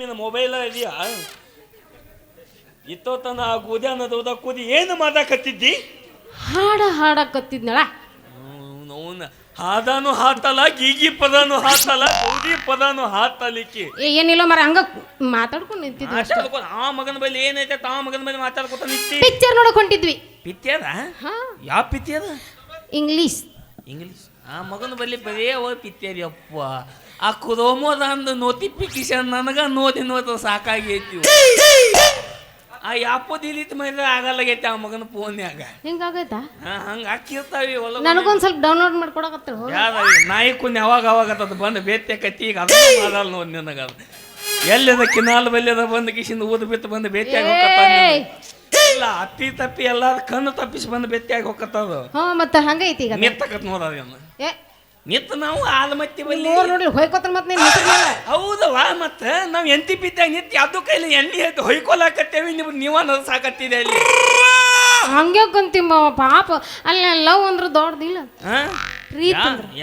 ನಿನ್ನ ಮೊಬೈಲ ಇದೆಯಾ ಇತ್ತೋತನ ಆ ಕೂದ್ಯಾನದ ಕೂದಿ ಏನು ಮಾತಾಕತ್ತಿದ್ದಿ ಹಾಡಕತ್ತಿದ್ನಳ ಅವನ ಹಾದಾನು ಹಾತಲ್ಲ ಗೀಗಿ ಪದಾನು ಹಾತಲ್ಲ ಗೌಡಿ ಪದಾನು ಹಾತಲಿಕ್ಕೆ ಏನಿಲ್ಲ ಮರ ಹಂಗ ಮಾತಾಡ್ಕೊಂಡು ನಿಂತಿದ್ವಿ ಆ ಮಗನ ಬಳಿ ಏನೈತೆ ಆ ಮಗನ ಬಳಿ ಮಾತಾಡ್ಕೊತ ನಿಂತಿ ಪಿಕ್ಚರ್ ನೋಡಕ್ ಹೊಂಟಿದ್ವಿ ಪಿಕ್ಚರ್ ಯಾವ ಪಿಕ್ಚರ್ ಇಂಗ್ಲಿಷ್ ಆ ಮಗನ ಬಳಿ ಬರೇ ಪಿಕ್ಚರ್ ಅಪ್ಪ ಆ ಕುದೋಮೋದ ಅಂದು ನೋಟಿಫಿಕೇಶನ್ ನನಗ ನೋದ ಸಾಕಾಗೈತಿ ಆ ಯಾಪೋ ಡಿಲೀಟ್ ಮಾಡಿದ್ರೆ ಆಗಲ್ಲಾಗೈತಿ ಆ ಮಗನ ಫೋನ್ಯಾಗ ಹಿಂಗಾಗೈತಾ ಹಂಗ ಹಾಕಿರ್ತಾವಿ ನನಗೊಂದು ಸ್ವಲ್ಪ ಡೌನ್ಲೋಡ್ ಮಾಡ್ಕೊಡಕತ್ತ ನಾಯಿ ಕುಂದ್ ಯಾವಾಗ ಅವಾಗತ್ತದ ಬಂದು ಬೇತ್ಯಾಕತ್ತಿ ಈಗ ಅದು ಮಾಡಲ್ಲ ನೋಡಿ ನನಗ ಎಲ್ಲದ ಕಿನಾಲ್ ಬಲ್ಯದ ಬಂದು ಕಿಶಿಂದ ಊದ ಬಿತ್ತು ಬಂದು ಬೇತ್ಯಾಗ ಇಲ್ಲ ಅಪ್ಪಿ ತಪ್ಪಿ ಎಲ್ಲ ಕಣ್ಣು ತಪ್ಪಿಸಿ ಬಂದು ಬೆತ್ತಿಯಾಗಿ ಹೋಗತ್ತದು ಮತ್ತೆ ಹಂಗೈತಿ ಈಗ ನಿತ್ತಕತ್ ನೋಡೋದನ್ನ ನಿತ್ತ ನಾವು ಆಲಮತ್ತಿ ಬಲ್ಲಿ ನೋಡಿ ಹೊಯ್ಕೋತ ಮತ್ತೆ ಹೌದವಾ ಮತ್ತೆ ನಾವು ಎಂತಿ ಬಿದ್ದಾಗ ನಿತ್ತಿ ಅದು ಕೈಲಿ ಎಣ್ಣೆ ಎದ್ದು ಹೊಯ್ಕೊಲಾಕತ್ತೇವಿ ನೀವ ಸಾಕತ್ತಿದೆ ಅಲ್ಲಿ ಹಂಗೆ ಕಂತಿಮ್ಮ ಪಾಪ ಅಲ್ಲಿ ಲವ್ ಅಂದ್ರೆ ದೊಡ್ಡದಿಲ್ಲ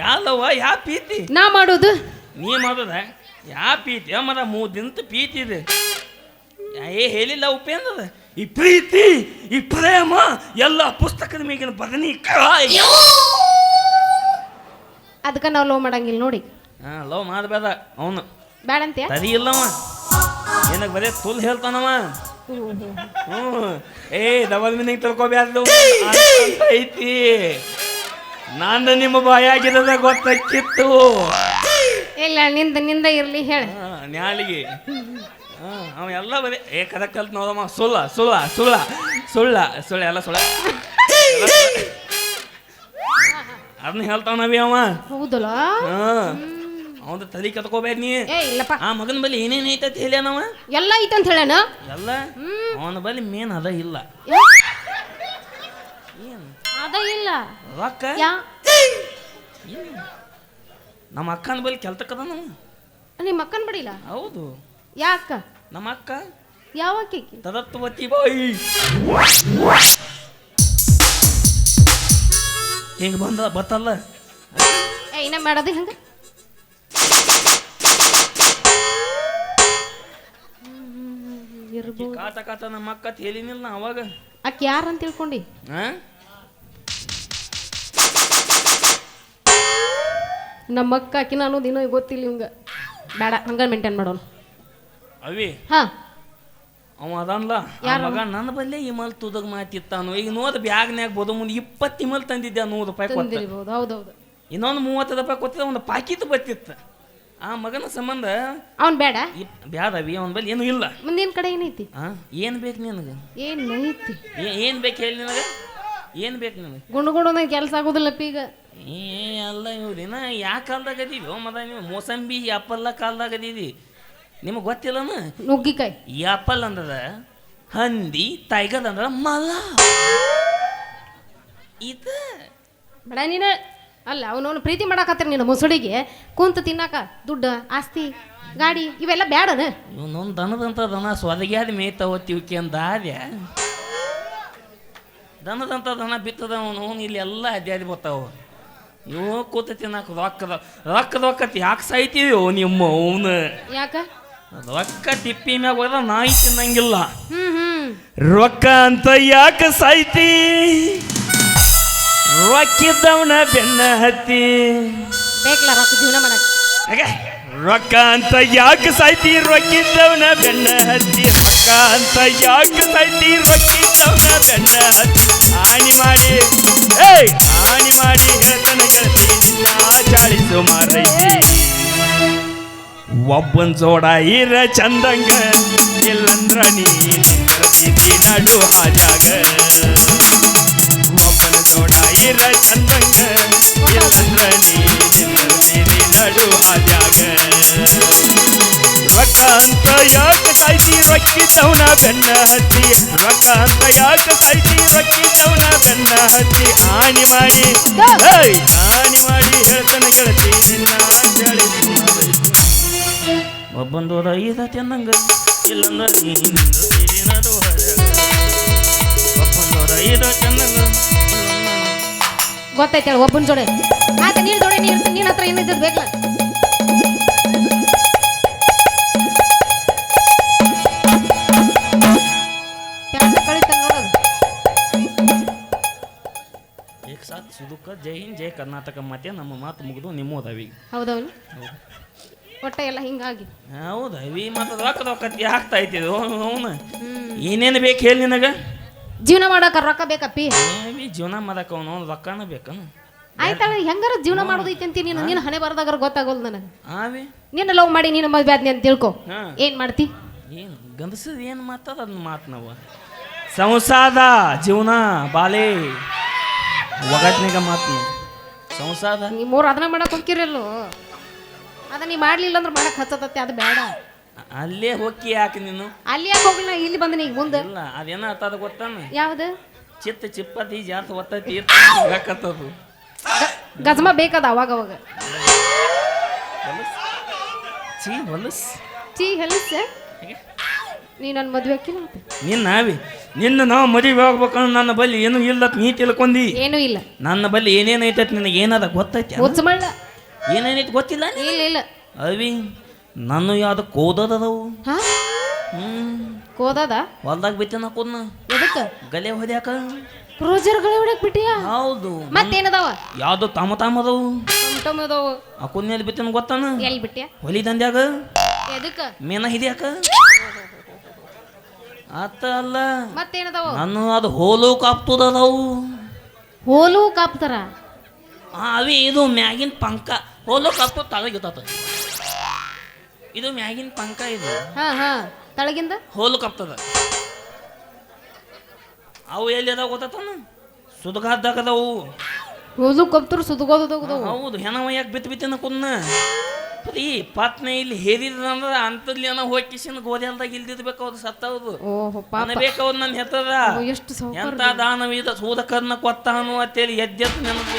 ಯಾಲವ ಯಾ ಪ್ರೀತಿ ನಾ ಮಾಡೋದು ನೀ ಮಾಡೋದ ಯಾ ಪ್ರೀತಿ ಮರ 3 ದಿನದ ಪ್ರೀತಿ ಇದೆ ಹೇಳಿಲ್ಲ ಉಪೇಂದ್ರದ ಈ ಪ್ರೀತಿ ಈ ಪ್ರೇಮ ಎಲ್ಲ ಪುಸ್ತಕದ ಮೇಗಿನ ಬದನಿಕಾಯಿ ಅದಕ್ಕೆ ನಾವು ಲವ್ ಮಾಡಂಗಿಲ್ಲ ನೋಡಿ ಲವ್ ಮಾಡಬೇಡ ಅವನು ಬೇಡ ಅಂತೀಯ ಸರಿ ಇಲ್ಲವ ಏನಕ್ಕೆ ಬರೇ ತುಲ್ ಹೇಳ್ತಾನವ ಏ ಡಬಲ್ ಮೀನಿಂಗ್ ತಿಳ್ಕೊಬ್ಯಾರ್ದು ಐತಿ ನಾನು ನಿಮ್ಮ ಬಾಯಾಗಿರೋದ ಗೊತ್ತಾಕಿತ್ತು ಇಲ್ಲ ನಿಂದ ಇರ್ಲಿ ಹೇಳ ನ್ಯಾಳಿಗೆ ಅವ ಎಲ್ಲ ಬರೀ ಕದ ಕಲ್ತ್ ನೋಡಮ್ಮ ಸುಳ್ಳ ಎಲ್ಲ ಸುಳ್ಳ ಅದನ್ನ ಹೇಳ್ತಾನವಿ ಅವ ಹೌದಲ್ಲ ಅವನ ತಲೆ ಕತ್ಕೋಬೇಡ ನೀ ಇಲ್ಲಪ್ಪ ಆ ಮಗನ ಬಲ್ಲಿ ಏನೇನ್ ಐತತ್ ಹೇಳ್ಯಾನವ ಎಲ್ಲ ಐತಂತ ಹೇಳ್ಯಾನ ಎಲ್ಲ ಅವನ ಬಲ್ಲಿ ಮೇನ್ ಅದ ಇಲ್ಲ ಅದ ಇಲ್ಲ ರೊಕ್ಕ ನಮ್ಮ ಅಕ್ಕನ ಬಲ್ಲಿ ಕೆಲ್ತಕ್ಕದ ನಾವು ನಿಮ್ಮ ಅಕ್ಕನ ಬಡಿಲ್ಲ ಹೌದು ಯಾಕ ನಮ್ಮ ಅಕ್ಕ ಯಾವಕ್ಕೆ ತದತ್ವತಿ ಬಾಯಿ ಹಿಂಗ ಬತ್ತಲ್ಲ ಇನ್ನ ಮಾಡೋದು ಹಂಗ ಕಾಟ ನಮ್ಮ ಅಕ್ಕ ಹೇಳಿನಿಲ್ಲ ಅವಾಗ ಅಕ್ಕ ಯಾರಂತ ತಿಳ್ಕೊಂಡಿ ನಮ್ಮ ಅಕ್ಕ ಅಕ್ಕಿನ ಅನ್ನೋದು ಇನ್ನೂ ಗೊತ್ತಿಲ್ಲ ಇವಂಗ ಬೇಡ ಹಂಗ ಮೇಂಟೈನ್ ಮಾಡೋನು ಅವಿ ಅವ ಅದನ್ಲ ಮಗ ನನ್ನ ಬಲ್ಲೆ ಇಮಲ್ ತುದಗ್ ಮಾತಿತ್ತಾನು ಈಗ ನೋದ ಬ್ಯಾಗ್ನ್ಯಾಗ ಬೋದು ಮುಂದೆ 20 ಇಮಲ್ ತಂದಿದ್ದೆ 100 ರೂಪಾಯಿ ತಂದಿರಬಹುದು ಹೌದೌದು ಇನ್ನೊಂದು 30 ರೂಪಾಯಿ ಕೊತ್ತಿದ್ದ ಒಂದು ಪಾಕಿತ್ ಬತ್ತಿತ್ತು ಆ ಮಗನ ಸಂಬಂಧ ಅವನ್ ಬೇಡ ಬ್ಯಾದವಿ ಅವನ ಬಲ್ಲಿ ಏನು ಇಲ್ಲ ಮುಂದಿನ ಕಡೆ ಏನೈತಿ ಏನ್ ಬೇಕು ನಿನಗೆ ಏನೈತಿ ಏನ್ ಬೇಕು ಹೇಳಿ ನಿನಗೆ ಏನ್ ಬೇಕು ನಿನಗೆ ಗುಂಡು ಕೆಲಸ ಆಗೋದಿಲ್ಲ ಈಗ ಅಲ್ಲ ಇವ್ರಿನ ಯಾ ಕಾಲ್ದಾಗ ಅದೀವಿ ಮದ ನೀವು ಮೋಸಂಬಿ ಆಪಲ್ಲ ಕಾಲ್ದಾಗ ಅದೀವಿ ನಿಮಗೆ ಗೊತ್ತಿಲ್ಲನ ನುಗ್ಗಿಕಾಯಿ ಈ ಆಪಲ್ ಅಂದ್ರ ಹಂದಿ ಟೈಗರ್ ಅಂದ್ರ ಮಲ ಇದು ಬೇಡ ನೀನು ಅಲ್ಲ ಅವನವನು ಪ್ರೀತಿ ಮಾಡಾಕತ್ತಾರ ನೀನು ಮುಸುಡಿಗೆ ಕುಂತ ತಿನ್ನಾಕ ದುಡ್ಡು ಆಸ್ತಿ ಗಾಡಿ ಇವೆಲ್ಲ ಬ್ಯಾಡನ ಇವನೊಂದು ದನದಂತ ದನ ಸ್ವದಗ್ಯಾದ ಮೇಯ್ತಾವತ್ತಿವಕ್ಕೆ ಅಂದಾದ್ಯ ದನದಂತ ದನ ಬಿತ್ತದ ಅವನು ಇಲ್ಲಿ ಎಲ್ಲ ಅದ್ಯಾದಿ ಬರ್ತಾವ ಇವು ಕೂತ ತಿನ್ನಾಕ ರೊಕ್ಕದ ಯಾಕೆ ಸಾಯ್ತೀವೋ ನಿಮ್ಮ ಅವನು ಯಾಕ ರೊಕ್ಕ ತಿಪ್ಪಿ ಮ್ಯಾಗ ಹೋದ ನಾಯಿ ತಿನ್ನಂಗಿಲ್ಲ ರೊಕ್ಕ ಅಂತ ಯಾಕೆ ಸಾಯ್ತಿ ರೊಕ್ಕಿದ್ದವನ ಬೆನ್ನ ಹತ್ತಿ ಬೇಕಲ್ಲ ರೊಕ್ಕ ಜೀವನ ಮಾಡಕ್ ರೊಕ್ಕ ಅಂತ ಯಾಕೆ ಸಾಯ್ತಿ ರೊಕ್ಕಿದ್ದವನ ಬೆನ್ನ ಹತ್ತಿ ರೊಕ್ಕ ಅಂತ ಯಾಕೆ ಸಾಯ್ತಿ ರೊಕ್ಕಿದ್ದವನ ಬೆನ್ನ ಹತ್ತಿ ಹಾನಿ ಮಾಡಿ ಹೇಳ್ತಾನೆ ಗೆಳತಿ ನಿನ್ನ ಚಾಳಿಸು ಮಾರೈತಿ ಒಬ್ಬನ್ ಜೋಡ ಇರ ಚಂದಂಗ ಇಲ್ಲಂದ್ರ ನೀ ನಡು ಹಾಜಾಗ ಒಬ್ಬನ ಜೋಡ ಇರ ಚಂದಂಗ ಇಲ್ಲಂದ್ರ ನೀ ನಡು ಹಾಜಾಗ ರೊಕ್ಕ ಅಂತ ಯಾಕೆ ಸಾಯ್ತಿ ರೊಕ್ಕಿದ್ದವನ ಬೆನ್ನ ಹತ್ತಿ ರೊಕ್ಕ ಅಂತ ಯಾಕೆ ಸಾಯ್ತಿ ರೊಕ್ಕಿದ್ದವನ ಬೆನ್ನ ಹತ್ತಿ ಹಾನಿ ಮಾಡಿ ಹೇಳ್ತಾನೆ ಗೆಳತಿ ನಿನ್ನ ಚಾಳಿಸು ಒಬ್ಬಂದೋಡ ಈದ ಚೆನ್ನಂಗ ಇಲ್ಲಂದ್ರ ನಡು ಒಬ್ಬಂದೋಡ ಈದ ಚೆನ್ನಂಗ ಗೊತ್ತೈತೆ ಒಬ್ಬನ ಜೋಡೆ ಆಯ್ತು ನೀನು ಜೋಡೆ ನೀನು ಹತ್ರ ಏನಿದ್ದದು ಬೇಕಲ್ಲ ಜೈ ಹಿಂದ್ ಜೈ ಕರ್ನಾಟಕ ಮತ್ತೆ ನಮ್ಮ ಮಾತು ಮುಗಿದು ನಿಮ್ಮೋದವಿ. ಹೌದವನು ಒಟ್ಟ ಎಲ್ಲ ಹಿಂಗಾಗಿ. ಹೌದವಿ ಮತ್ತು ರೊಕ್ಕತಿ ಆಗ್ತಾ ಇತ್ತಿದ್ದು ಅವನು ಏನೇನು ಬೇಕು ಹೇಳಿ ನಿನಗೆ? ಜೀವನ ಮಾಡಕ ರೊಕ್ಕ ಬೇಕಪ್ಪಿ. ಜೀವನ ಮಾಡಕ ಅವನು ರೊಕ್ಕನ ಬೇಕನ. ಆಯ್ತಾಳ ಹೆಂಗಾರ ಜೀವನ ಮಾಡೋದೈತಿ ಅಂತ ನೀನು ಹಣೆ ಬರ್ದಾಗ ಗೊತ್ತಾಗೋದು ನನಗೆ. ಆವಿ ನೀನು ಲವ್ ಮಾಡಿ ನೀನು ಮದ್ವೆ ಆದ್ನಿ ಅಂತ ತಿಳ್ಕೊ. ಏನ್ ಮಾಡ್ತಿ? ಏನು ಗಂಡಸದ ಏನು ಮಾತದ ಅದನ್ನ ಮಾತು ನಾವು ಸಂಸಾದ ಜೀವನ ಬಾಲೆ ಒಗಟ್ನಾಗ ಮಾತು ಸಂಸಾದ. ನೀ ಮೂರು ಅದನ್ನ ಮಾಡಕ್ ಹೋಗಿರಲ್ಲೋ, ಅದ ನೀ ಮಾಡ್ಲಿಲ್ಲ ಅಂದ್ರೆ ಮಾಡಕ್ ಹಚ್ಚತತ್ತೆ, ಅದು ಬೇಡ. ಅಲ್ಲೇ ಹೋಗಿ ಯಾಕೆ ನೀನು ಅಲ್ಲಿ ಯಾಕೆ ಹೋಗ್ಲಿಲ್ಲ, ಇಲ್ಲಿ ಬಂದ ಈಗ ಮುಂದೆ. ಇಲ್ಲ ಅದೇನ ಅತ್ತದ ಗೊತ್ತಾನ ಯಾವ್ದು? ಚಿತ್ತ ಚಿಪ್ಪತಿ ಜಾತ ಒತ್ತತಿ ಹಾಕತ್ತದು ಗಜಮ ಬೇಕದ ಅವಾಗ ಅವಾಗ. ಚೀ ಹೊಲಸ್ ಚೀ ಹೆಲಸ್. ನೀ ನನ್ನ ಮದ್ವೆ ಹಾಕಿಲ್ಲ ಮತ್ತೆ ನಿನ್ನ ನಾವು ಮದುವೆ ಆಗ್ಬೇಕಂದ್ರೆ ನನ್ನ ಬಲ್ಲಿ ಏನು ಇಲ್ಲ ನೀ ತಿಳ್ಕೊಂಡಿ. ಏನೂ ಇಲ್ಲ ನನ್ನ ಬಲ್ಲಿ ಏನೇನೈತೈತಿ ನಿನಗೆ ಏನದ ಗೊತ್ತೈತಿ? ಮುಚ್ಚಮಳ್ಳ ಏನೇನೈತಿ ಗೊತ್ತಿಲ್ಲ? ಇಲ್ಲ ಇಲ್ಲ ಅವಿ ನಾನು ಯಾವ್ದು ಕೋದದವು ಕೋದದ ಹೊಲ್ದಾಗ ಬಿತ್ತನ ಕೂದ್ನ ಎದಕ್ಕ ಗಲೆ ಹೊದ್ಯಾಕ ರೋಜರ್ಗಳು ಹೊಡಕ್ ಬಿಟ್ಟಿಯಾ? ಹೌದು. ಮತ್ತೇನದಾವ? ಯಾವ್ದು ತಾಮದವು ಟೊಮೆಟೊ ಆ ಕುನ್ನೆಲ್ಲಿ ಬಿತ್ತನ ಗೊತ್ತಾನ? ಎಲ್ಲಿ ಬಿಟ್ಟಿಯಾ? ಹೊಲಿ ದಂದ್ಯಾಗ ಎದಕ್ಕ ಮೇನ ಹಿದ್ಯಾಕ ಆತ ಅಲ್ಲ. ಮತ್ತೇನದಾವ? ನಾನು ಅದು ಹೋಲು ಕಾಪ್ತದವು. ಹೋಲು ಕಾಪ್ತಾರ? ಅವಿ ಇದು ಮ್ಯಾಗಿನ ಪಂಕ ಹೋಲು ಕಾಪ್ತು ತಳಗಿತ್ತ. ಇದು ಮ್ಯಾಗಿನ ಪಂಕ ಇದು. ಹಾ ತಳಗಿಂದ ಹೋಲು ಕಾಪ್ತದ. ಅವು ಎಲ್ಲಿ ಅದಾವ ಗೊತ್ತಾನ? ಸುದ್ಗಾದ್ದವು. ಹೋಲು ಕಪ್ತರು ಸುದ್ಗೋದು. ಹೌದು. ಹೆಣವ ಯಾಕೆ ಬಿತ್ತಿನ ಕುನ್ನ ಈ ಪಾತ್ನೆ ಇಲ್ಲಿ ಹೇರಿದ್ರೆ ಅಂತಲ್ಲಿ ಏನೋ ಹೋಗಿಸಿನ ಗೋಧಿ ಇಲ್ದಿದ್ಬೇಕು. ಅದು ಸತ್ತವ್ದು ಬೇಕವ್ದು ನನ್ನ ಹೆತ್ತದ. ಎಂತ ದಾನವೀದ ಸೂದಕರ್ನ ಕೊತ್ತಾನು ಅಂತೇಳಿ ಎದ್ದೆದ್ದು ನೆನಪು.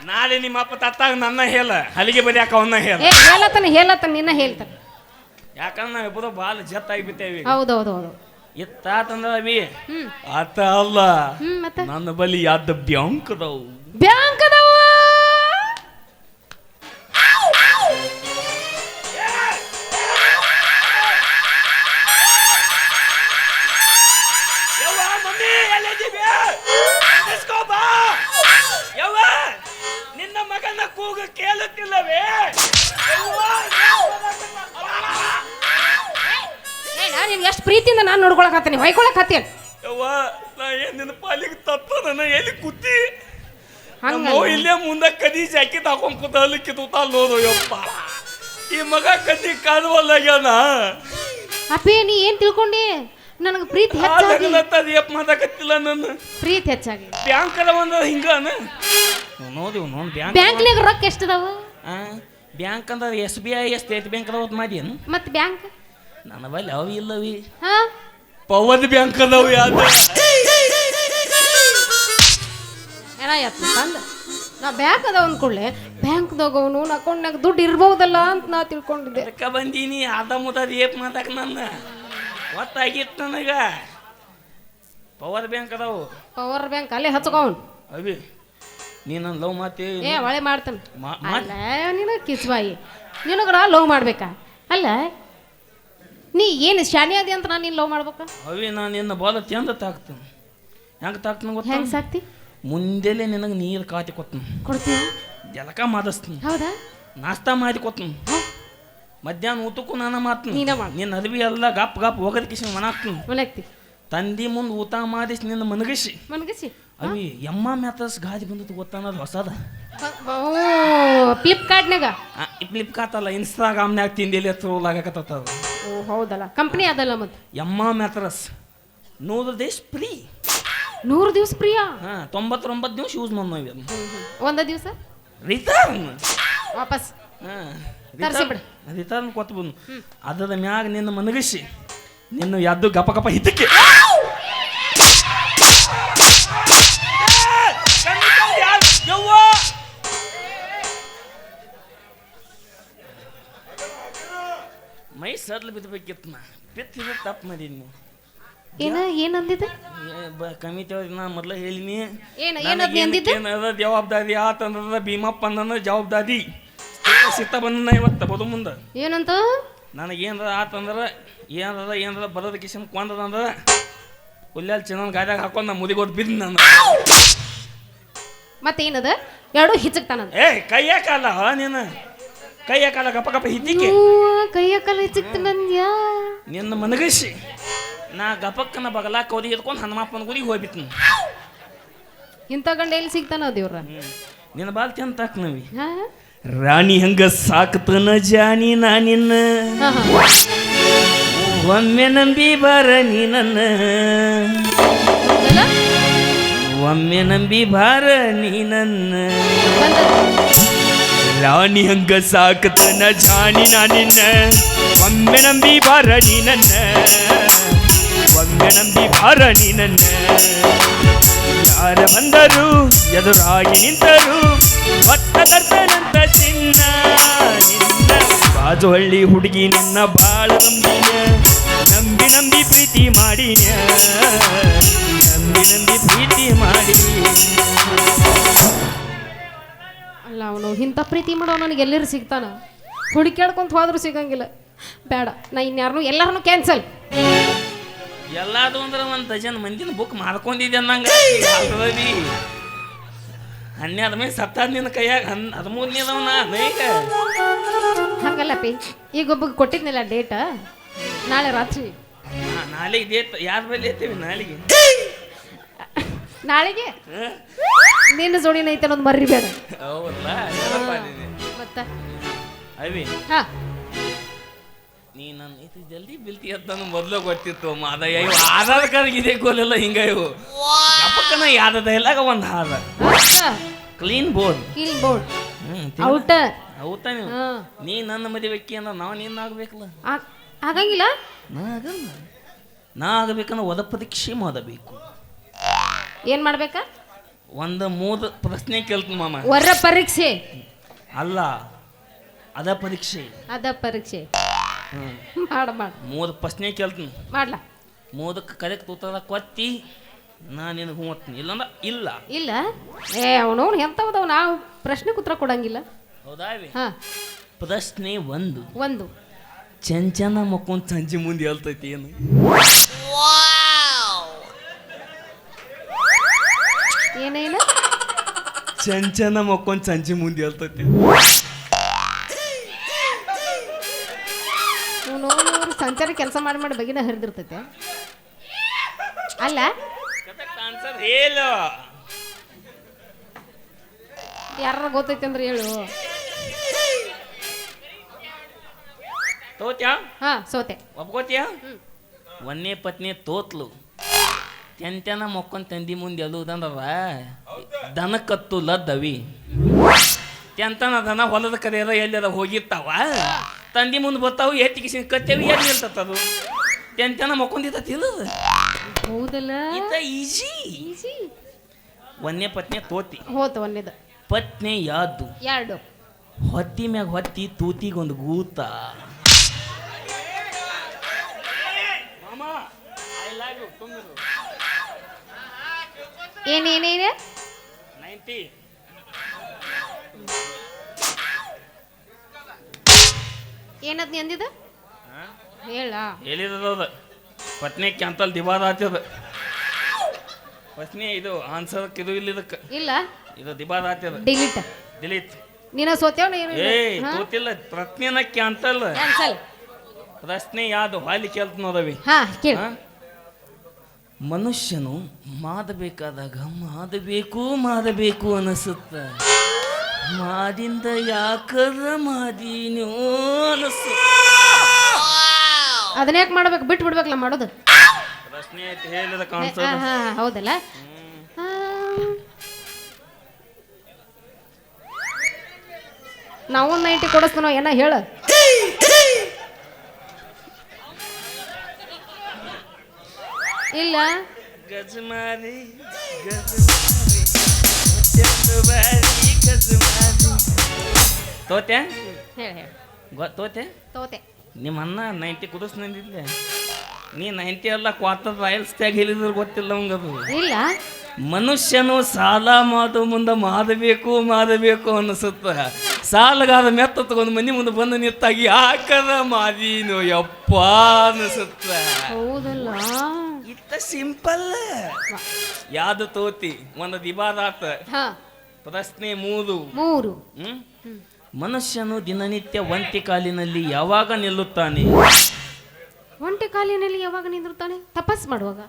ನಾಳೆ ನಿಮ್ಮ ಅಪ್ಪ ತತ್ತಾಗ ನನ್ನ ಹೇಳ ಹಲಿಗೆ ಬದಿಯಾಕ ಅವನ್ನ ಹೇಳತ್ತಾನ ನಿನ್ನ ಹೇಳ್ತಾನೆ. ಯಾಕಂದ್ರೆ ನಾವ್ ಇಬ್ಬರು ಬಾಲ್ ಜತ್ ಆಗಿಬಿಟ್ಟೇವಿ. ಹೌದೌದು. ಇತ್ತಾತಂದ್ರ ಅವಿ ಆತ ಅಲ್ಲ ನನ್ನ ಬಲಿ ಯಾವ್ದ ಬ್ಯಾಂಕ್ ಅದಾವು. ಬ್ಯಾಂಕ್ ಅದಾವ? ನಿನ್ನ ಮಗನ ಕೂಗ ಕೇಳುತ್ತಿಲ್ಲವೇ? ಎಷ್ಟು ಪ್ರೀತಿಯಿಂದ ನಾನು ನೋಡ್ಕೊಳಕತ್ತೀನಿ, ಹೊಯ್ಕೊಳಕತ್ತೀನಿ. ನಾ ಏನ್ ನಿನ್ನ ಪಾಲಿಗೆ ತತ್ತ ಎಲ್ಲಿ ಕೂತಿ ಇಲ್ಲೇ ಮುಂದೆ ಕದಿ ಜಾಕೆಟ್ ಹಾಕೊಂಡ್ ಕೂತ ಅಲ್ಲಿ ಕಿತ್ತೋದು. ಯಪ್ಪ ಈ ಮಗ ಕದಿ ಕಾಣುವಲ್ಲಾಗ್ಯಾನ. ಅಪ್ಪೇ ನೀ ಏನ್ ತಿಳ್ಕೊಂಡಿ? ನನಗೆ ಪ್ರೀತಿ ಮಾತಾಕತ್ತಿಲ್ಲ ನನ್ನ ಪ್ರೀತಿ ಹೆಚ್ಚಾಗಿ. ಬ್ಯಾಂಕ್ ಅದ ಒಂದು ಹಿಂಗಾನ ನೋಡಿ ಬ್ಯಾಂಕ್ನಾಗ ರೊಕ್ಕ ಎಷ್ಟದಾವ? ಬ್ಯಾಂಕ್ ಅಂದ್ರೆ SBI ಸ್ಟೇಟ್ ಬ್ಯಾಂಕ್ ಅದಾವ ಮಾಡಿಯನು. ಮತ್ತೆ ಬ್ಯಾಂಕ್ ನನ್ನ ಬಲ್ಲಿ ಅವು ಇಲ್ಲವಿ. ಪವನ್ ಬ್ಯಾಂಕ್ ಅದಾವು. ಯಾವ್ದು ಏನಾಯ್ತು ಬಂದ ನಾ ಬ್ಯಾಂಕ್ ಅದಾವ ಅಂದ್ಕೊಳ್ಳೆ. ಬ್ಯಾಂಕ್ದಾಗ ಅವನು ಅಕೌಂಟ್ನಾಗ ದುಡ್ಡು ಇರ್ಬಹುದಲ್ಲ ಅಂತ ನಾ ತಿಳ್ಕೊಂಡಿದ್ದೆ. ಅದಕ್ಕೆ ಬಂದೀನಿ. ಅದ ಮುದ ಏಪ್ ಮಾತಾಕ ನನ್ನ ಒತ್ತಾಗಿತ್ತು ನನಗ. ಪವರ್ ಬ್ಯಾಂಕ್ ಅದಾವು. ಪವರ್ ಬ್ಯಾಂಕ್ ಅಲ್ಲೇ ಹಚ್ಕೊಂಡ್ ಅವಿ ನೀನು ಲವ್ ಮಾತಿ ಒಳ್ಳೆ ಮಾಡ್ತಾನೆ. ನಿನ ಕಿಸ್ಬಾಯಿ ನಿನಗಡ ಲವ್ ಮಾಡ್ಬೇಕಾ? ಅಲ್ಲ ನೀ ಏನು ಶಾನಿ ಅದಿ ಅಂತ ನಾನು ನೀನು ಲವ್ ಮಾಡ್ಬೇಕಾ? ಅವಿ ನಾನು ನಿನ್ನ ಬಾಲ ಚಂದ ತಾಕ್ತೀನಿ. ಹೆಂಗೆ ತಾಕ್ತೀನಿ ಗೊತ್ತ? ಹೆಂಗೆ ಸಾಕ್ತಿ? ಮುಂದೆಲೆ ನಿನಗೆ ನೀರು ಕಾತಿ ಕೊಡ್ತೀನಿ, ಜಲಕ ಮಾಡಿಸ್ತೀನಿ. ಹೌದಾ? ನಾಷ್ಟಾ ಮಾಡಿ ಕೊಡ್ತೀನಿ. ಮಧ್ಯಾಹ್ನ ಊಟಕ್ಕೂ ನಾನು ಮಾಡ್ತೀನಿ. ನಿನ್ನ ಅರ್ಬಿ ಎಲ್ಲ ಗಪ್ ಗಪ್ ಹೋಗೋದ್ ಕಿಶನ್ ಮನಾಕ್ತೀನಿ. ತಂದಿ ಮುಂದೆ ಊಟ ಮಾಡಿಸಿ ನಿನ್ನ ಮನಗಿಸಿ ಅವಿ ಎಮ್ಮ ಮ್ಯಾತಸ್ ಗಾದಿ ಬಂದದ್ದು ಗೊತ್ತಾನದು ಹೊಸದ. ಫ್ಲಿಪ್ಕಾರ್ಟ್ ಅಲ್ಲ, ಇನ್ಸ್ಟಾಗ್ರಾಮ್ನಾಗ ತಿಂದಿಲ್ಲ ಟ್ರೋಲ್ ಆಗಕತ್ತದ. ಹೌದಲ್ಲ, ಕಂಪ್ನಿ ಅದಲ್ಲ. ಮತ್ತೆ ಎಮ್ಮ ಮ್ಯಾತ್ರಸ್ 100 ದಿವಸ ಫ್ರೀ. 100 ದಿವಸ ಫ್ರೀಯಾ? 99 ದಿವಸ ಯೂಸ್ ಮಾಡಿ ಒಂದ ದಿವಸ ರಿಟರ್ನ್ ವಾಪಸ್ ರಿಟರ್ನ್ ಕೊಟ್ಟು ಬಂದು ಅದರ ಮ್ಯಾಗ ನಿನ್ನ ಮನಗಿಸಿ ನಿನ್ನ ಯಾವ್ದು ಗಪ ಗಪ ಹಿತಕ್ಕೆ ಮೈ ಸಡ್ಲು ಬಿದ್ದಬೇಕಿತ್ತು. ನಾ ಬಿತ್ತಿದ ತಪ್ಪು ಮಾಡೀನಿ. ಏನಂದಿದ್ದೆ? ಕಮ್ಮಿ ತೇವ್ರಿ ನಾ ಮೊದ್ಲ ಹೇಳಿನಿ. ಏನದ್ ಅಂದಿದ್ದೆ? ಏನದ ಜವಾಬ್ದಾರಿ ಆತಂದ್ರ ಭೀಮಪ್ಪ ನನ್ನ ಜವಾಬ್ದಾರಿ ಸಿತ್ತ ಬಂದ ಇವತ್ತ ಬದು ಮುಂದ ಏನಂತ? ನನಗೇನದ ಆತಂದ್ರ ಏನದ ಬರೋದ ಕಿಶನ್ ಕೊಂದದಂದ್ರ ಹುಲ್ಯಾಲ್ ಚಿನ್ನ ಗಾಡ್ಯಾಗ ಹಾಕೊಂಡ್ ನಾ ಮುದಿಗೋದ್ ಬಿದ್ದು ನಾನು. ಮತ್ತೇನದ? ಎರಡು ಹಿಚ್ಚಕ್ತಾನಂದ. ಕೈಯ ಕಾಲ ನೀನು ಕೈಯ ಕಾಲ ಗಪ್ಪ ಗಪ್ಪ ಹಿಚ್ಚಿಕೆ ಕೈಯ ಕಾಲ ಹಿಚ್ಚಕ್ತಾನಂದ್ಯಾ ನಿನ್ನ ಮನಗಸಿ. ನಾ ಗಪಕ್ಕನ ಬಗಲಾಕ ಓದಿ ಎದ್ಕೊಂಡು ಹನುಮಪ್ಪನ ಗುಡಿಗೆ ಹೋಗ್ಬಿಟ್ನು. ಇಂಥ ಗಂಡ ಎಲ್ಲಿ ಸಿಗ್ತಾನ ದೇವ್ರ? ನಿನ್ನ ಬಾಲ್ ಚಂತಾಕ್ ನವಿ ರಾಣಿ ಹಂಗ ಸಾಕ್ತನ ಜಾನಿ ನಾನಿನ್ನ ಒಮ್ಮೆ ನಂಬಿ ಬಾರ ನೀ ನನ್ನ ಒಮ್ಮೆ ನಂಬಿ ಬಾರ ನೀ ನನ್ನ ರಾಣಿ ಹಂಗ ಸಾಕ್ತನ ಜಾನಿ ನಾನಿನ್ನ ಒಮ್ಮೆ ನಂಬಿ ಬಾರ ನೀ ನನ್ನ ಒಮ್ಮೆ ನಂಬಿ ಬಾರ ನೀ ನನ್ನ ಯಾರ ಬಂದರು ಎದುರಾಗಿ ನಿಂತರು ಭಕ್ತ ದರ್ಶನಂತ ಚಿನ್ನ ನಿನ್ನ ಬಾಜು ಹಳ್ಳಿ ಹುಡುಗಿ ನಿನ್ನ ಬಾಳ ನಂಬಿ ನಂಬಿ ಪ್ರೀತಿ ಮಾಡಿನ ನಂಬಿ ಪ್ರೀತಿ ಮಾಡಿ. ಅಲ್ಲ ಅವನು ಇಂಥ ಪ್ರೀತಿ ಮಾಡೋ ನನಗೆ ಎಲ್ಲರೂ ಸಿಗ್ತಾನ? ಹುಡುಕ್ಯಾಡ್ಕೊಂತ ಹೋದ್ರೂ ಸಿಗಂಗಿಲ್ಲ. ಬೇಡ, ನಾ ಇನ್ಯಾರನು ಎಲ್ಲರನ್ನು ಕ್ಯಾನ್ಸಲ್. ಎಲ್ಲಾದು ಅಂದ್ರೆ ಒಂದು ಡಜನ್ ಮಂದಿನ ಬುಕ್ ಮಾಡ್ಕೊಂಡಿದ್ದೆ ಅನ್ನಂಗ. ಹನ್ನೆರಡು ಮೇ ಸತ್ತಾದ ನಿನ್ನ ಕೈಯಾಗ 13ನೇದವನ ನೈಗ ಹಂಗಲ್ಲ ಪಿ. ಈಗ ಒಬ್ಬಗೆ ಕೊಟ್ಟಿದ್ನಲ್ಲ ಡೇಟ, ನಾಳೆ ರಾತ್ರಿ. ನಾಳೆಗೆ ಡೇಟ್ ಯಾರ ಬಳಿ ಐತೀವಿ? ನಾಳೆಗೆ ನಿನ್ನ ಜೋಡಿನ ಐತೆ ಅನ್ನೋದು ಮರಿಬೇಡ. ಹೌದಲ್ಲ ಮತ್ತ ಅವಿ ಹಾ ನೀ ನನ್ನ ಇದು ಜಲ್ದಿ ಬಿಲ್ತಿ ಅಂತ ಮೊದಲು ಗೊತ್ತಿತ್ತು. ಮಾದ ಇವು ಆಧಾರ್ ಕಾರ್ಡ್ ಇದೆ ಗೋಲೆಲ್ಲ ಹಿಂಗ ಇವು ಅಪ್ಪಕ್ಕನ ಯಾವ್ದದ ಎಲ್ಲಾಗ ಒಂದು ಹಾದ ಕ್ಲೀನ್ ಬೋರ್ಡ್ ಔಟರ್ ಹೌದಾ? ನೀ ನನ್ನ ಮದುವೆಕ್ಕಿ ಅಂದ್ರ ನಾವು ನಿನ್ನ ಆಗ್ಬೇಕಲ್ಲ. ಆಗಂಗಿಲ್ಲ. ನಾ ಆಗಬೇಕಂದ್ರೆ ಒದ ಪರೀಕ್ಷೆ ಮಾಡಬೇಕು. ಏನ್ ಮಾಡ್ಬೇಕಾ? ಒಂದು 3 ಪ್ರಶ್ನೆ ಕೇಳ್ತೀನಿ ಮಾಮ. ವರ ಪರೀಕ್ಷೆ ಅಲ್ಲ, ಅದ ಪರೀಕ್ಷೆ. ಅದ ಪರೀಕ್ಷೆ ಮಾಡ 3 ಪ್ರಶ್ನೆ ಕೇಳ್ತೀನಿ. ಮಾಡ್ಲಾ? 3ಕ್ಕೆ ಕರೆಕ್ಟ್ ಉತ್ತರ ಕೊತ್ತಿ ನಾ ನಿನಗೆ ಹೋಗ್ತೀನಿ, ಇಲ್ಲಂದ್ರ ಇಲ್ಲ. ಇಲ್ಲ ಅವನು ಎಂತವದವ್ ನಾವು ಪ್ರಶ್ನೆಗೆ ಉತ್ತರ ಕೊಡಂಗಿಲ್ಲ. ಹೌದಾ? ಹಾ. ಪ್ರಶ್ನೆ 1. ಚಂಚನ ಮಕ್ಕೊಂದು ಸಂಜೆ ಮುಂದೆ ಹೇಳ್ತೈತಿ ಏನು? ಏನೇನು? ಚಂಚನ ಮಕ್ಕೊಂದು ಸಂಜೆ ಮುಂದೆ ಹೇಳ್ತೈತಿ. ಸಂಚಾರ ಕೆಲಸ ಮಾಡಿ ಬಗಿನ ಹರಿದಿರ್ತೈತೆ. ಅಲ್ಲ ಹೇಳು, ಯಾರ ಗೊತ್ತೈತೆ ಅಂದ್ರೆ ಹೇಳು. ತೋತ್ಯಾ? ಹಾ, ಸೋತೆ. ಒಪ್ಕೋತ್ಯಾ? ಒಂದೇ ಪತ್ನಿ ತೋತ್ಲು. ತೆಂತೆನ ಮೊಕ್ಕೊಂಡ್ ತಂದಿ ಮುಂದೆ ಎಲ್ಲುದಂದ್ರ ದನ ಕತ್ತು ಲದ್ದವಿ. ತೆಂತನ ದನ ಹೊಲದ ಕಡೆಯದ ಎಲ್ಲದ ಹೋಗಿರ್ತಾವ, ತಂದಿ ಮುಂದೆ ಬರ್ತಾವು, ಎತ್ತಿಗೆ ಕತ್ತೇವಿ ಎಲ್ಲಿ ಇರ್ತದು. ತೆಂತೆನ ಮೊಕ್ಕೊಂಡಿಲ್ಲ. ಹೌದಲ್ಲ, ಈಜಿ. ಒಂದೇ ಪತ್ನಿ ತೋತಿ ಹೋತ. ಒಂದೇದ ಪತ್ನಿ ಯಾದ್ದು 2. ಹೊತ್ತಿ ಮ್ಯಾಗ ಹೊತ್ತಿ ತೂತಿಗೊಂದು ಗೂತ. ಏನೇನೇನೆ 90 ಏನದ್ ನೀ ಅಂದಿದ? ಹೇಳ ಹೇಳಿದ ಪತ್ನಿ ಕ್ಯಾಂತಲ್ ದಿವಾದ ಆತದ. ಪತ್ನಿ ಇದು ಆನ್ಸರ್ ಇದು ಇಲ್ಲ, ಇದಕ್ಕೆ ಇಲ್ಲ, ಇದು ದಿವಾದ ಆತದ. ಡಿಲೀಟ್. ನೀನ ಸೋತ್ಯಾವ? ತೋತಿಲ್ಲ, ಪ್ರಶ್ನೆನ ಕ್ಯಾಂತಲ್. ಪ್ರಶ್ನೆ ಯಾವುದು ಹಾಲಿ ಕೇಳ್ತ ನೋದವಿ. ಮನುಷ್ಯನು ಮಾಡಬೇಕಾದಾಗ ಮಾಡಬೇಕು ಅನಿಸುತ್ತ, ಮಾಡಿಂದ ಯಾಕದ ಮಾಡೀನೋ ಅನಿಸುತ್ತ. ಅದನ್ನ ಯಾಕೆ ಮಾಡ್ಬೇಕು? ಬಿಟ್ಟು ಬಿಡ್ಬೇಕಲ್ಲ ಮಾಡೋದು. ಪ್ರಶ್ನೆ ಹೇಳಿದ ಕಾಣಿಸ್ತದ. ಹೌದಲ್ಲ. ನಾವು 90 ಕೊಡಿಸ್ತಾನೋ ಏನ ಹೇಳ. ಇಲ್ಲ ಗಜಮಾರಿ ತೋತೆ ಹೇಳ ತೋತೆ ತೋತೆ. ನಿಮ್ಮ ಅನ್ನ 90 ಕುದಿಸ್ ನಂದಿದ್ಲೆ. ನೀ 90 ಎಲ್ಲ ಕ್ವಾರ್ಟರ್ ರಾಯಲ್ಸ್ತ್ಯಾಗ ಹೇಳಿದ್ರು ಗೊತ್ತಿಲ್ಲ ಅವಂಗದು. ಇಲ್ಲ ಮನುಷ್ಯನು ಸಾಲ ಮಾಡೋ ಮುಂದೆ ಮಾಡಬೇಕು ಅನಿಸುತ್ತ. ಸಾಲಗಾದ ಮೆತ್ತ ತಗೊಂಡು ಮನೆ ಮುಂದೆ ಬಂದು ನಿಂತಾಗಿ ಯಾಕದ ಮಾದೀನು ಯಪ್ಪ ಅನಿಸುತ್ತ. ಹೌದಲ್ಲ ಇತ್ತ ಸಿಂಪಲ್. ಯಾವ್ದು ತೋತಿ ಒಂದು ದಿಬಾದಾತ. ಹಾ ಪ್ರಶ್ನೆ 3. ಮನುಷ್ಯನು ದಿನನಿತ್ಯ ಒಂಟಿ ಕಾಲಿನಲ್ಲಿ ಯಾವಾಗ ನಿಲ್ಲುತ್ತಾನೆ? ಒಂಟಿ ಕಾಲಿನಲ್ಲಿ ಯಾವಾಗ ನಿಂದಿರ್ತಾನೆ? ತಪಸ್ ಮಾಡುವಾಗ.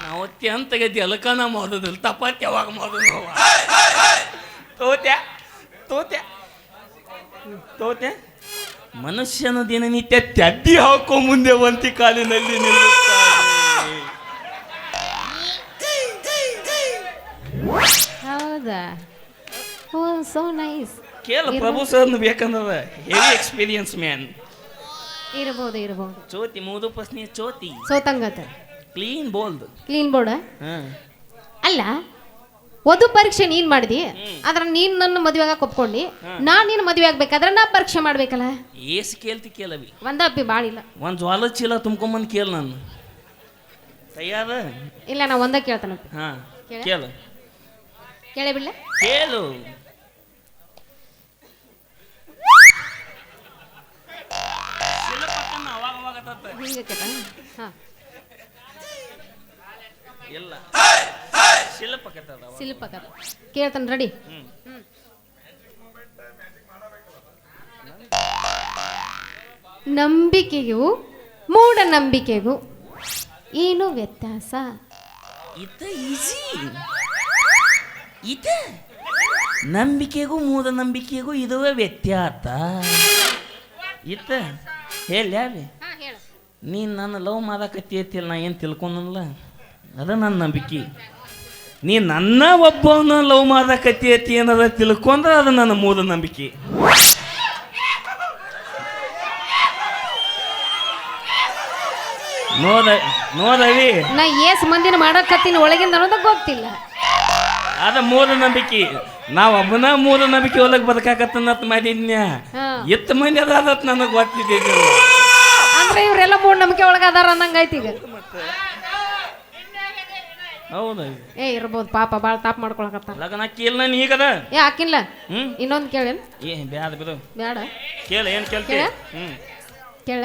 ನಾವು ಅಂತ ಗತಿ ಅಲಕನ ಮಾಡೋದಿಲ್ಲ, ತಪಾತ್ ಯಾವಾಗ ಮಾಡೋದು ನಾವು? ತೋತೆ ಮನುಷ್ಯನು ದಿನನಿತ್ಯ ತಡ್ಡಿ ಹಾಕೋ ಮುಂದೆ ಒಂಟಿ ಕಾಲಿನಲ್ಲಿ ನಿಲ್ಲುತ್ತಾನೆ. ಹೌದಾ? Oh so nice. ಕೇಳ ಪ್ರಭು ಸರ್ ಬೇಕಂದ್ರೆ ಹೆವಿ ಎಕ್ಸ್ಪೀರಿಯನ್ಸ್ ಮ್ಯಾನ್. ಇರಬಹುದು. ಚೋತಿ 3 ಪ್ರಶ್ನೆ ಚೋತಿ. ಸೋತಂಗತ. Clean bowled. Clean board. ಅಲ್ಲ, ವಧು ಪರೀಕ್ಷೆ ನೀನ್ ಮಾಡಿದಿ, ಆದ್ರೆ ನೀನ್ ನನ್ನ ಮದುವೆ ಆಗಕ್ಕೆ ಒಪ್ಕೊಂಡಿ. ನಾನ್ ನಿನ್ನ ಮದುವೆ ಆಗ್ಬೇಕಾದ್ರೆ ನಾ ಪರೀಕ್ಷೆ ಮಾಡ್ಬೇಕಲ್ಲ. ಏಸ್ ಕೇಳ್ತಿ ಒಂದ ಅಪ್ಪಿ ಬಾಳಿಲ್ಲ. ಒಂದು ಜ್ವಾಲ ಚೀಲ ತುಂಬ್ಕೊಂಬಂದು ಕೇಳ. ನಾನು ತಯಾರ ಇಲ್ಲ, ನಾ ಒಂದ ಕೇಳ್ತಾನಪ್ಪಿ. ಹಾ ಕೇಳು. ಕೇಳೇ ಬಿಡ್ಲ? ಕೇಳು. ಇಲ್ಲ ಶಿಲ್ಪಕಥೆ ಕೇಳ್ತಾನೆ. ರೆಡಿ? ನಂಬಿಕೆಗೂ ಮೂಢನಂಬಿಕೆಗೂ ಏನು ವ್ಯತ್ಯಾಸ? ನಂಬಿಕೆಗೂ ಮೂಢನಂಬಿಕೆಗೂ ಇದುವೇ ವ್ಯತ್ಯಾಸ. ಹೇಳಿ ನೀನು ನನ್ನ ಲವ್ ಮಾಡಕತ್ತಿ ಐತಿಲ್ಲ, ನಾ ಏನು ತಿಳ್ಕೊಂಡಲ್ಲ, ಅದ ನನ್ನ ನಂಬಿಕೆ. ನೀ ನನ್ನ ಒಬ್ಬವನ್ನ ಲವ್ ಮಾಡಕತ್ತಿ ಐತಿ ಏನದ ತಿಳ್ಕೊಂಡ್ರೆ ಅದು ನನ್ನ ಮೂಢನಂಬಿಕೆ. ನೋಡವಿ, ನಾ ಏಸ್ ಮಂದಿನ ಮಾಡಕತ್ತೀನಿ ಒಳಗಿಂದ ಅನ್ನೋದು ಗೊತ್ತಿಲ್ಲ. ಅದ ಮೂಢನಂಬಿಕೆ. ನಾವು ಒಬ್ಬನ ಮೂಢನಂಬಿಕೆ ಒಳಗೆ ಬದುಕಾಕತ್ತನ್ನತ್ ಮಾಡಿದ್ನ್ಯ. ಎತ್ತು ಮಂದಿ ಅದಾದತ್ ನನಗೆ ಗೊತ್ತಿದ್ದೆ. ಅಂದ್ರೆ ಇವರೆಲ್ಲ ಮೂಢನಂಬಿಕೆ ಒಳಗೆ ಅದಾರ ಅನ್ನಂಗೈತಿ ಈಗ. ಹೌದು, ಇರ್ಬೋದು. ಪಾಪ ಭಾಳ ತಾಪ್ ಮಾಡ್ಕೊಳಕತ್ತ. ಲಗ್ನ ಹಾಕಿಲ್ಲ ನಾನು ಈಗದ. ಹಾಕಿಲ್ಲ. ಇನ್ನೊಂದು ಕೇಳೇನು? ಬ್ಯಾಡ ಬಿಡು. ಬ್ಯಾಡ. ಕೇಳ, ಏನು ಕೇಳ್ತೀಯ? ಕೇಳ.